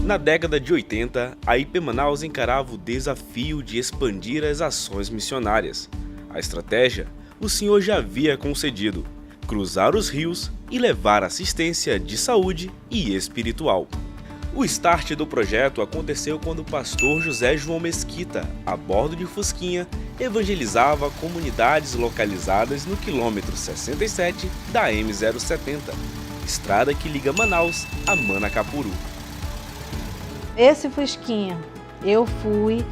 Na década de 80, a IP Manaus encarava o desafio de expandir as ações missionárias. A estratégia, o Senhor já havia concedido: cruzar os rios e levar assistência de saúde e espiritual. O start do projeto aconteceu quando o pastor José João Mesquita, a bordo de Fusquinha, evangelizava comunidades localizadas no quilômetro 67 da M070, estrada que liga Manaus a Manacapuru. Esse Fusquinha, eu fui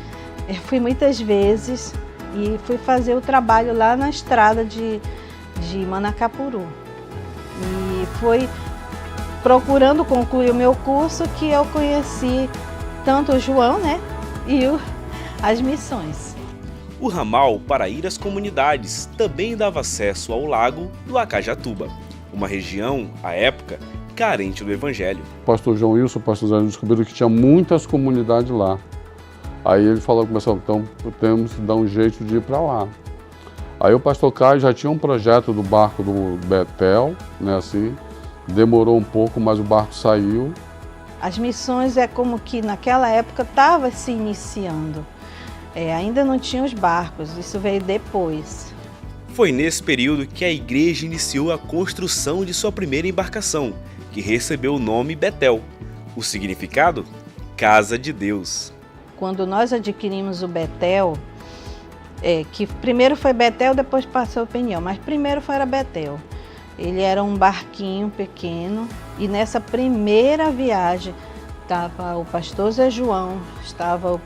muitas vezes e fui fazer o trabalho lá na estrada de Manacapuru. E foi procurando concluir o meu curso que eu conheci tanto o João, e as missões. O ramal para ir às comunidades também dava acesso ao lago do Acajatuba, uma região, à época, carente do evangelho. O pastor João Wilson, o pastor Zé, descobriram que tinha muitas comunidades lá. Aí ele começou, então temos que dar um jeito de ir para lá. Aí o pastor Caio já tinha um projeto do barco do Betel, demorou um pouco, mas o barco saiu. As missões é como que naquela época estava se iniciando. Ainda não tinha os barcos, isso veio depois. Foi nesse período que a igreja iniciou a construção de sua primeira embarcação, que recebeu o nome Betel. O significado? Casa de Deus. Quando nós adquirimos o Betel, que primeiro foi Betel, depois passou o Peniel, mas primeiro foi Betel. Ele era um barquinho pequeno e nessa primeira viagem estava o pastor Zé João, estava o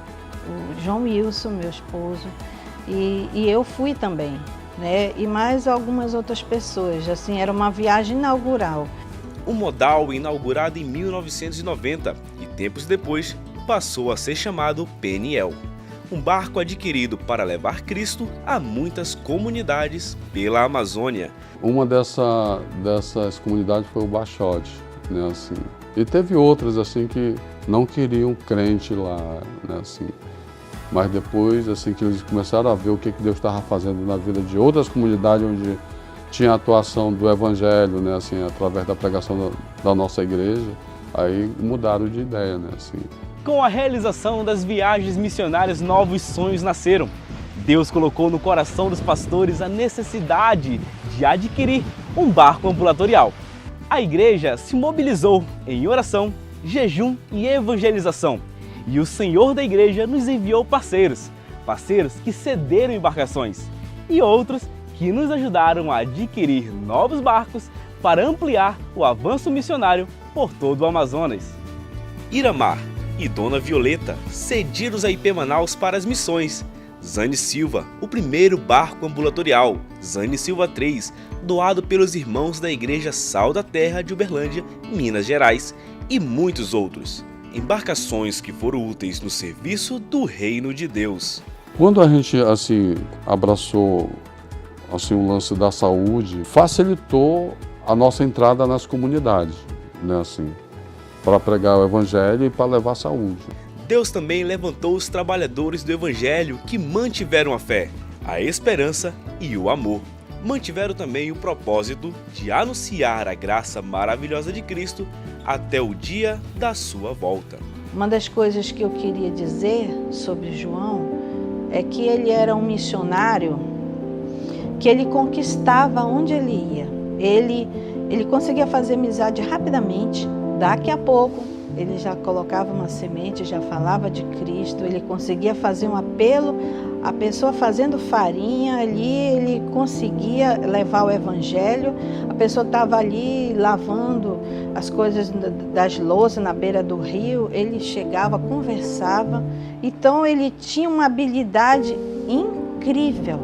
João Wilson, meu esposo, e eu fui também, e mais algumas outras pessoas. Era uma viagem inaugural. O modal, inaugurado em 1990 e tempos depois, passou a ser chamado Peniel, um barco adquirido para levar Cristo a muitas comunidades pela Amazônia. Uma dessas comunidades foi o Baixote, E teve outras que não queriam crente lá, Mas depois, que eles começaram a ver o que Deus estava fazendo na vida de outras comunidades onde tinha a atuação do evangelho, através da pregação da nossa igreja, aí mudaram de ideia, Com a realização das viagens missionárias, novos sonhos nasceram. Deus colocou no coração dos pastores a necessidade de adquirir um barco ambulatorial. A igreja se mobilizou em oração, jejum e evangelização. E o Senhor da igreja nos enviou parceiros que cederam embarcações e outros que nos ajudaram a adquirir novos barcos para ampliar o avanço missionário por todo o Amazonas. Iramar e Dona Violeta cediram a IP Manaus para as missões. Zane Silva, o primeiro barco ambulatorial, Zane Silva 3, doado pelos irmãos da Igreja Sal da Terra de Uberlândia, Minas Gerais, e muitos outros. Embarcações que foram úteis no serviço do Reino de Deus. Quando a gente abraçou o lance da saúde, facilitou a nossa entrada nas comunidades, para pregar o evangelho e para levar saúde. Deus também levantou os trabalhadores do evangelho que mantiveram a fé, a esperança e o amor. Mantiveram também o propósito de anunciar a graça maravilhosa de Cristo até o dia da sua volta. Uma das coisas que eu queria dizer sobre João é que ele era um missionário que ele conquistava onde ele ia. Ele conseguia fazer amizade rapidamente. Daqui a pouco ele já colocava uma semente, já falava de Cristo, ele conseguia fazer um apelo, a pessoa fazendo farinha ali, ele conseguia levar o evangelho, a pessoa estava ali lavando as coisas das louças na beira do rio, ele chegava, conversava, então ele tinha uma habilidade incrível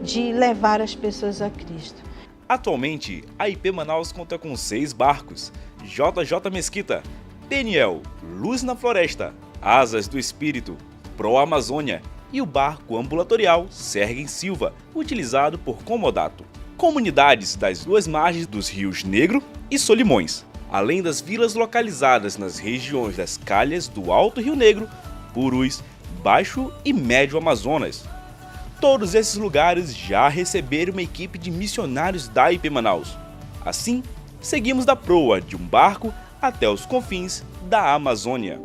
de levar as pessoas a Cristo. Atualmente, a IP Manaus conta com 6 barcos: JJ Mesquita, Peniel, Luz na Floresta, Asas do Espírito, Pro Amazônia e o barco ambulatorial Sergen Silva, utilizado por Comodato. Comunidades das duas margens dos rios Negro e Solimões, além das vilas localizadas nas regiões das calhas do Alto Rio Negro, Purus, Baixo e Médio Amazonas. Todos esses lugares já receberam uma equipe de missionários da IP Manaus. Assim, seguimos da proa de um barco até os confins da Amazônia.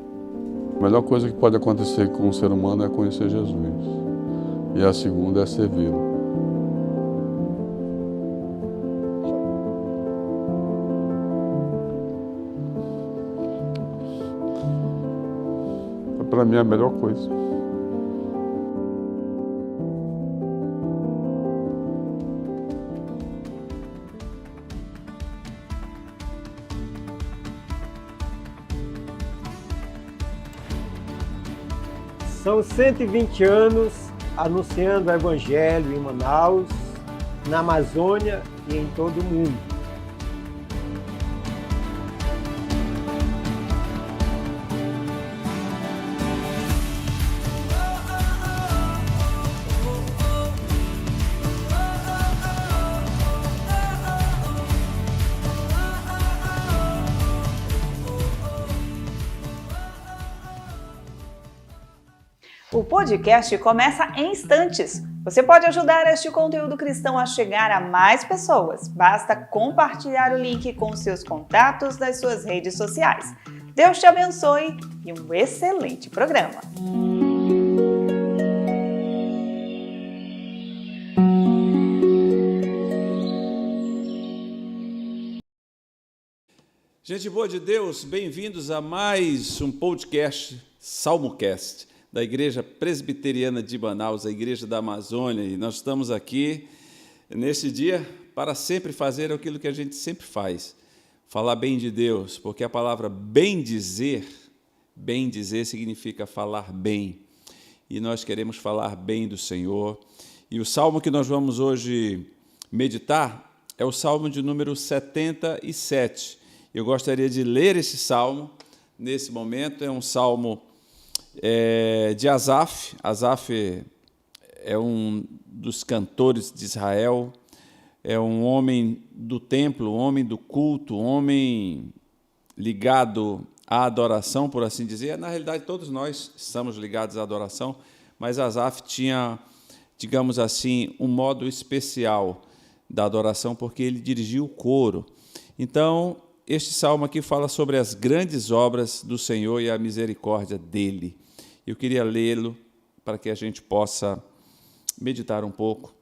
A melhor coisa que pode acontecer com o ser humano é conhecer Jesus. E a segunda é servi-lo. Para mim é a melhor coisa. São 120 anos anunciando o Evangelho em Manaus, na Amazônia e em todo o mundo. O podcast começa em instantes. Você pode ajudar este conteúdo cristão a chegar a mais pessoas. Basta compartilhar o link com seus contatos das suas redes sociais. Deus te abençoe e um excelente programa. Gente boa de Deus, bem-vindos a mais um podcast SalmoCast, da Igreja Presbiteriana de Manaus, a Igreja da Amazônia, e nós estamos aqui nesse dia para sempre fazer aquilo que a gente sempre faz, falar bem de Deus, porque a palavra bem dizer significa falar bem, e nós queremos falar bem do Senhor, e o salmo que nós vamos hoje meditar é o salmo de número 77. Eu gostaria de ler esse salmo nesse momento, é um salmo de Asaf. Asaf é um dos cantores de Israel, é um homem do templo, um homem do culto, um homem ligado à adoração, por assim dizer. Na realidade, todos nós estamos ligados à adoração, mas Asaf tinha, digamos assim, um modo especial da adoração, porque ele dirigia o coro. Então, este salmo aqui fala sobre as grandes obras do Senhor e a misericórdia dele. Eu queria lê-lo para que a gente possa meditar um pouco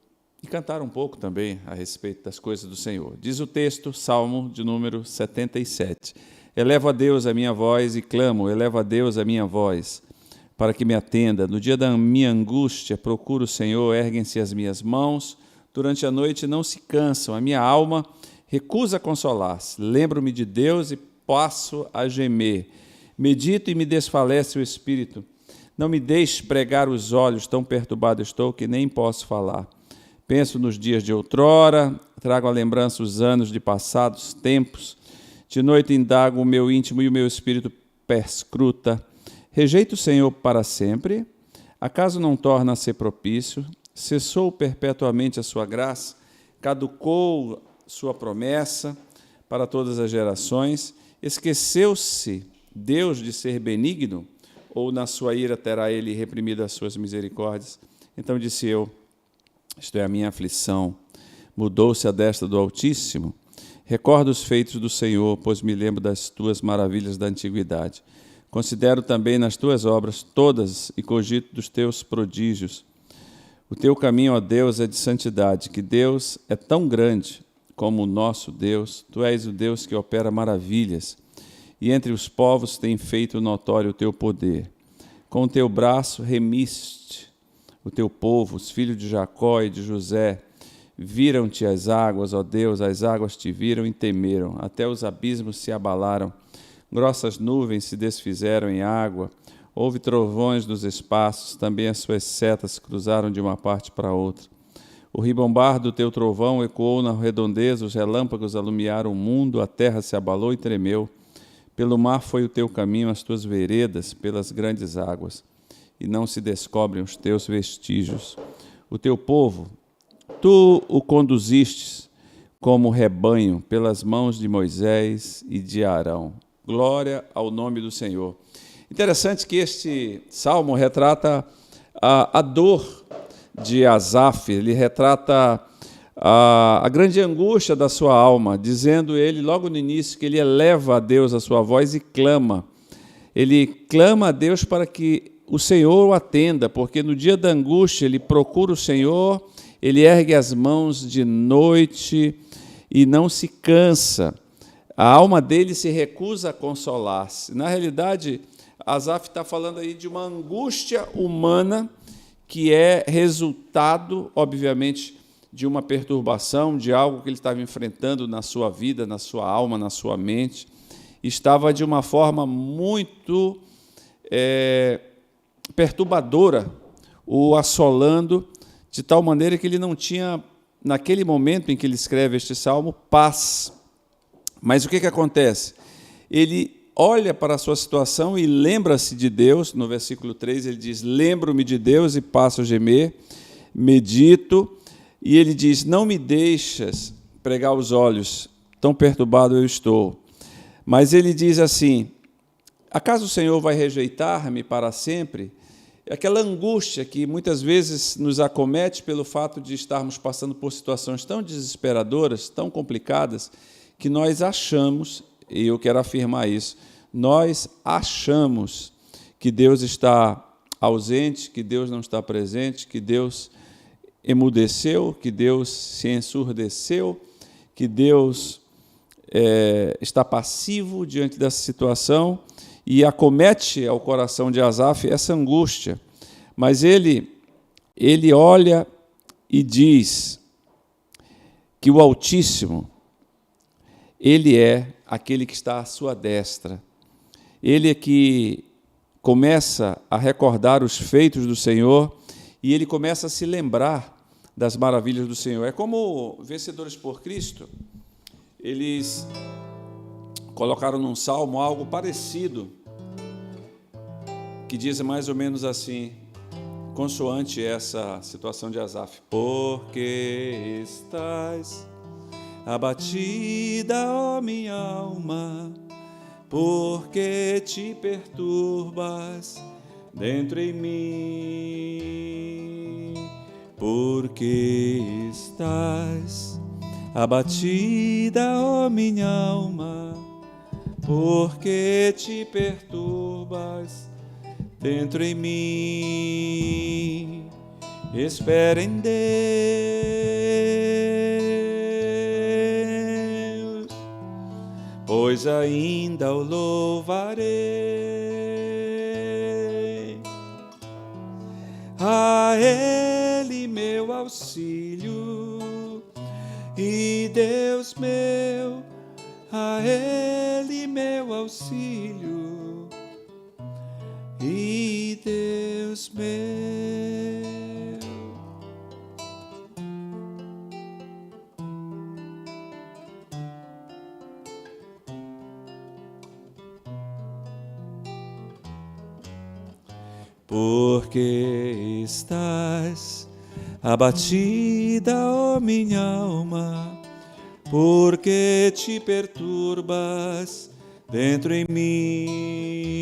e cantar um pouco também a respeito das coisas do Senhor. Diz o texto, Salmo de número 77. Elevo a Deus a minha voz e clamo, elevo a Deus a minha voz, para que me atenda. No dia da minha angústia, procuro o Senhor, erguem-se as minhas mãos. Durante a noite não se cansam, a minha alma recusa consolar-se. Lembro-me de Deus e passo a gemer. Medito e me desfalece o espírito. Não me deixe pregar os olhos, tão perturbado estou que nem posso falar. Penso nos dias de outrora, trago à lembrança os anos de passados tempos. De noite indago o meu íntimo e o meu espírito perscruta. Rejeito o Senhor para sempre? Acaso não torna a ser propício? Cessou perpetuamente a sua graça? Caducou sua promessa para todas as gerações? Esqueceu-se Deus de ser benigno? Ou na sua ira terá ele reprimido as suas misericórdias? Então disse eu, isto é a minha aflição, mudou-se a destra do Altíssimo? Recordo os feitos do Senhor, pois me lembro das tuas maravilhas da antiguidade. Considero também nas tuas obras todas e cogito dos teus prodígios. O teu caminho, ó Deus, é de santidade, que Deus é tão grande como o nosso Deus. Tu és o Deus que opera maravilhas. E entre os povos tem feito notório o teu poder. Com o teu braço remiste o teu povo, os filhos de Jacó e de José. Viram-te as águas, ó Deus, as águas te viram e temeram. Até os abismos se abalaram. Grossas nuvens se desfizeram em água. Houve trovões nos espaços, também as suas setas cruzaram de uma parte para outra. O ribombar do teu trovão ecoou na redondeza, os relâmpagos alumiaram o mundo, a terra se abalou e tremeu. Pelo mar foi o teu caminho, as tuas veredas, pelas grandes águas, e não se descobrem os teus vestígios. O teu povo, tu o conduzistes como rebanho pelas mãos de Moisés e de Arão. Glória ao nome do Senhor. Interessante que este salmo retrata a dor de Asaf, ele retrata a grande angústia da sua alma, dizendo ele logo no início que ele eleva a Deus a sua voz e clama. Ele clama a Deus para que o Senhor o atenda, porque no dia da angústia ele procura o Senhor, ele ergue as mãos de noite e não se cansa. A alma dele se recusa a consolar-se. Na realidade, Asaf está falando aí de uma angústia humana que é resultado, obviamente, de uma perturbação, de algo que ele estava enfrentando na sua vida, na sua alma, na sua mente. Estava de uma forma muito perturbadora, o assolando, de tal maneira que ele não tinha, naquele momento em que ele escreve este salmo, paz. Mas o que acontece? Ele olha para a sua situação e lembra-se de Deus. No versículo 3 ele diz: lembro-me de Deus e passo a gemer, medito, e ele diz: não me deixas pregar os olhos, tão perturbado eu estou. Mas ele diz assim: acaso o Senhor vai rejeitar-me para sempre? Aquela angústia que muitas vezes nos acomete pelo fato de estarmos passando por situações tão desesperadoras, tão complicadas, que nós achamos, e eu quero afirmar isso, nós achamos que Deus está ausente, que Deus não está presente, que Deus emudeceu, que Deus se ensurdeceu, que Deus está passivo diante dessa situação, e acomete ao coração de Asaf essa angústia. Mas ele olha e diz que o Altíssimo, ele é aquele que está à sua destra. Ele é que começa a recordar os feitos do Senhor e ele começa a se lembrar das maravilhas do Senhor. É como Vencedores por Cristo, eles colocaram num salmo algo parecido, que diz mais ou menos assim, consoante essa situação de Asaf: porque estás abatida, ó minha alma, porque te perturbas dentro em mim, porque estás abatida, ó minha alma, porque te perturbas dentro em mim. Espera em Deus, pois ainda o louvarei. A Ele meu auxílio, e Deus meu, a Ele meu auxílio, e Deus meu. Porque estás abatida, ó minha alma, porque te perturbas dentro em mim,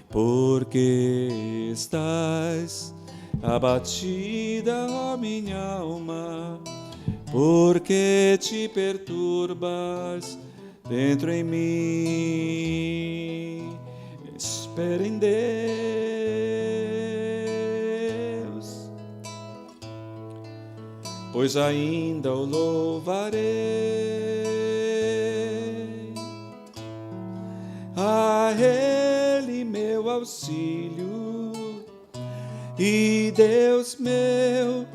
porque estás abatida, ó minha alma, porque te perturbas dentro em mim. Espera em Deus, pois ainda o louvarei. A Ele meu auxílio, e Deus meu,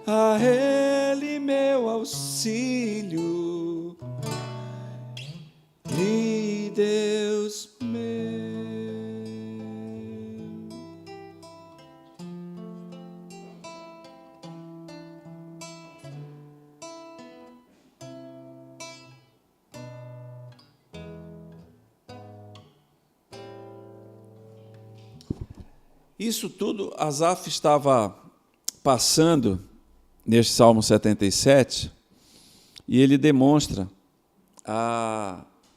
a Ele meu auxílio, e Deus meu. Isso tudo Asaf estava passando neste Salmo 77, e ele demonstra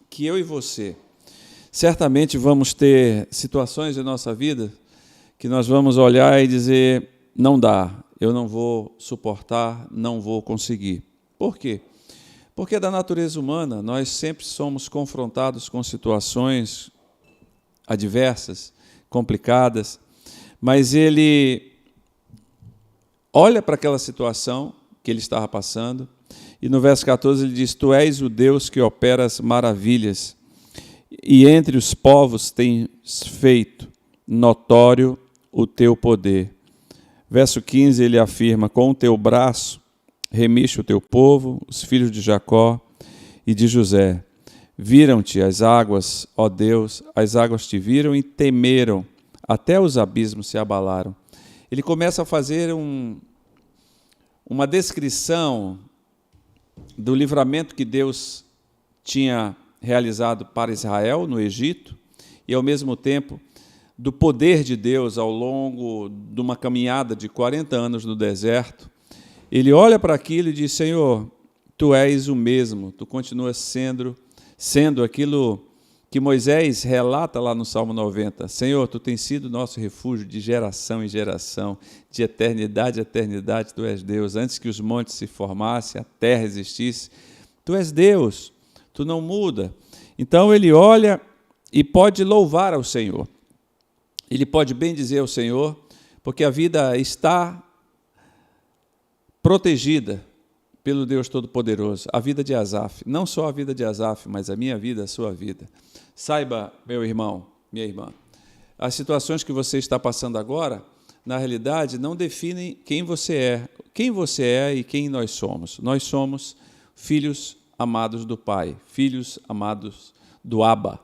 que eu e você certamente vamos ter situações em nossa vida que nós vamos olhar e dizer: não dá, eu não vou suportar, não vou conseguir. Por quê? Porque da natureza humana nós sempre somos confrontados com situações adversas, complicadas, mas ele olha para aquela situação que ele estava passando e no verso 14 ele diz: Tu és o Deus que opera as maravilhas e entre os povos tens feito notório o teu poder. Verso 15 ele afirma: Com o teu braço remiste o teu povo, os filhos de Jacó e de José. Viram-te as águas, ó Deus, as águas te viram e temeram, até os abismos se abalaram. Ele começa a fazer uma descrição do livramento que Deus tinha realizado para Israel no Egito e, ao mesmo tempo, do poder de Deus ao longo de uma caminhada de 40 anos no deserto. Ele olha para aquilo e diz: Senhor, Tu és o mesmo, Tu continuas sendo aquilo que Moisés relata lá no Salmo 90. Senhor, Tu tens sido nosso refúgio de geração em geração, de eternidade em eternidade, Tu és Deus. Antes que os montes se formassem, a terra existisse, Tu és Deus, Tu não muda. Então ele olha e pode louvar ao Senhor. Ele pode bem dizer ao Senhor, porque a vida está protegida pelo Deus Todo-Poderoso, a vida de Asaf, não só a vida de Asaf, mas a minha vida, a sua vida. Saiba, meu irmão, minha irmã, as situações que você está passando agora, na realidade, não definem quem você é e quem nós somos. Nós somos filhos amados do Pai, filhos amados do Abba,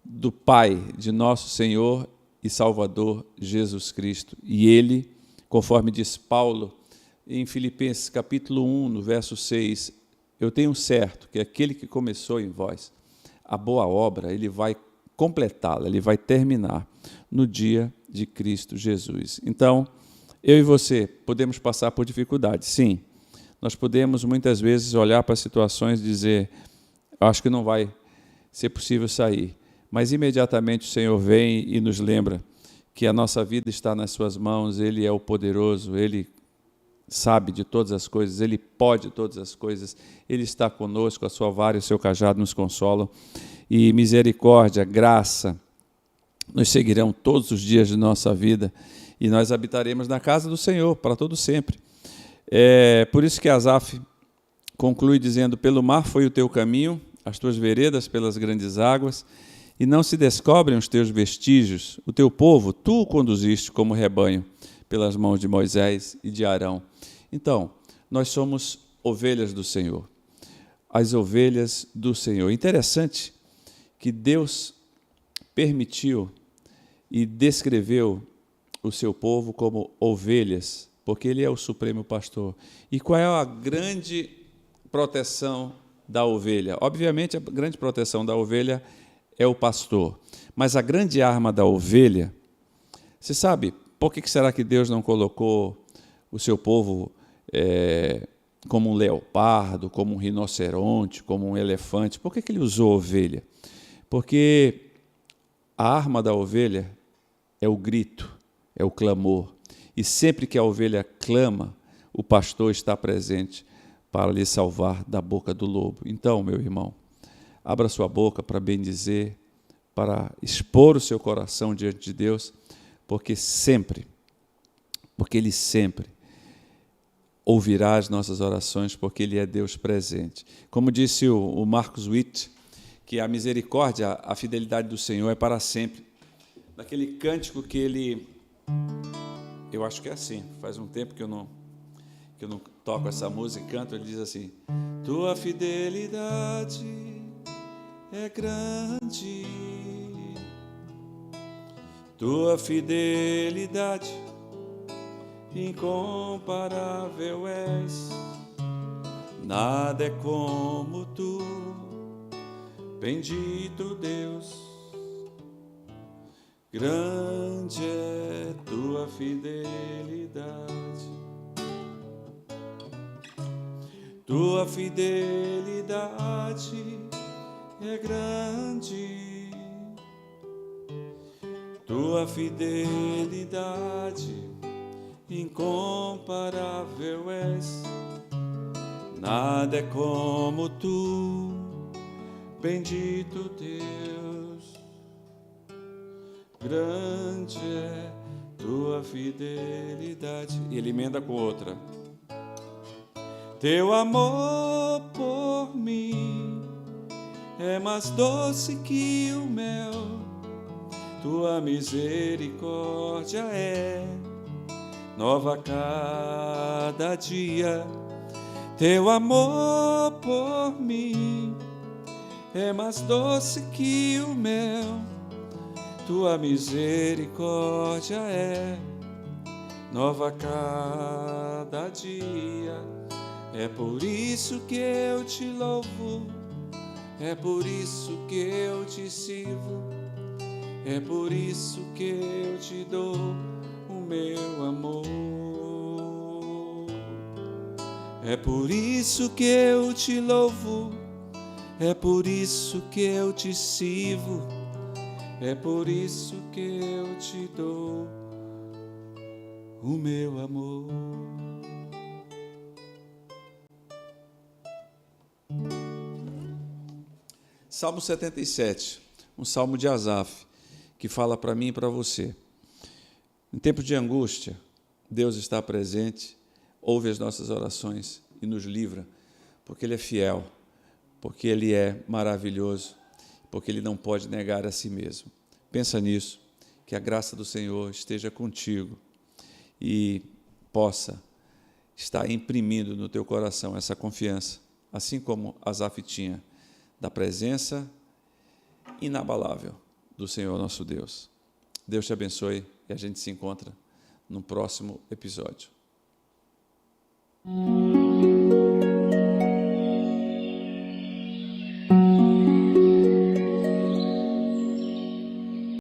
do Pai de nosso Senhor e Salvador Jesus Cristo. E Ele, conforme diz Paulo, em Filipenses capítulo 1, no verso 6, eu tenho certo que aquele que começou em vós a boa obra, ele vai completá-la, ele vai terminar no dia de Cristo Jesus. Então, eu e você podemos passar por dificuldades, sim. Nós podemos muitas vezes olhar para situações e dizer: acho que não vai ser possível sair. Mas imediatamente o Senhor vem e nos lembra que a nossa vida está nas suas mãos, Ele é o poderoso, Ele sabe de todas as coisas, Ele pode todas as coisas, Ele está conosco, a sua vara e o seu cajado nos consolam, e misericórdia, graça, nos seguirão todos os dias de nossa vida, e nós habitaremos na casa do Senhor para todo sempre. Por isso que Asaf conclui dizendo: pelo mar foi o teu caminho, as tuas veredas pelas grandes águas, e não se descobrem os teus vestígios, o teu povo, tu o conduziste como rebanho, pelas mãos de Moisés e de Arão. Então, nós somos ovelhas do Senhor, as ovelhas do Senhor. Interessante que Deus permitiu e descreveu o seu povo como ovelhas, porque Ele é o supremo pastor. E qual é a grande proteção da ovelha? Obviamente, a grande proteção da ovelha é o pastor, mas a grande arma da ovelha, você sabe, por que será que Deus não colocou o seu povo como um leopardo, como um rinoceronte, como um elefante? Por que Ele usou a ovelha? Porque a arma da ovelha é o grito, é o clamor. E sempre que a ovelha clama, o pastor está presente para lhe salvar da boca do lobo. Então, meu irmão, abra sua boca para bendizer, para expor o seu coração diante de Deus, porque Ele sempre ouvirá as nossas orações, porque Ele é Deus presente. Como disse o Marcos Witt, que a misericórdia, a fidelidade do Senhor é para sempre. Naquele cântico que ele... Eu acho que é assim, faz um tempo que eu não toco essa música e canto, ele diz assim: tua fidelidade é grande, tua fidelidade incomparável és, nada é como tu, bendito Deus, grande é tua fidelidade, tua fidelidade é grande, tua fidelidade incomparável és, nada é como tu, bendito Deus. Grande é tua fidelidade. E ele emenda com outra. Teu amor por mim é mais doce que o mel, tua misericórdia é nova a cada dia. Teu amor por mim é mais doce que o mel, tua misericórdia é nova a cada dia. É por isso que eu te louvo, é por isso que eu te sirvo, é por isso que eu te dou o meu amor. É por isso que eu te louvo, é por isso que eu te sirvo, é por isso que eu te dou o meu amor. Salmo 77, um salmo de Asaf, que fala para mim e para você. Em tempo de angústia, Deus está presente, ouve as nossas orações e nos livra, porque Ele é fiel, porque Ele é maravilhoso, porque Ele não pode negar a si mesmo. Pensa nisso, que a graça do Senhor esteja contigo e possa estar imprimindo no teu coração essa confiança, assim como Asaf tinha, da presença inabalável do Senhor nosso Deus. Deus te abençoe e a gente se encontra no próximo episódio.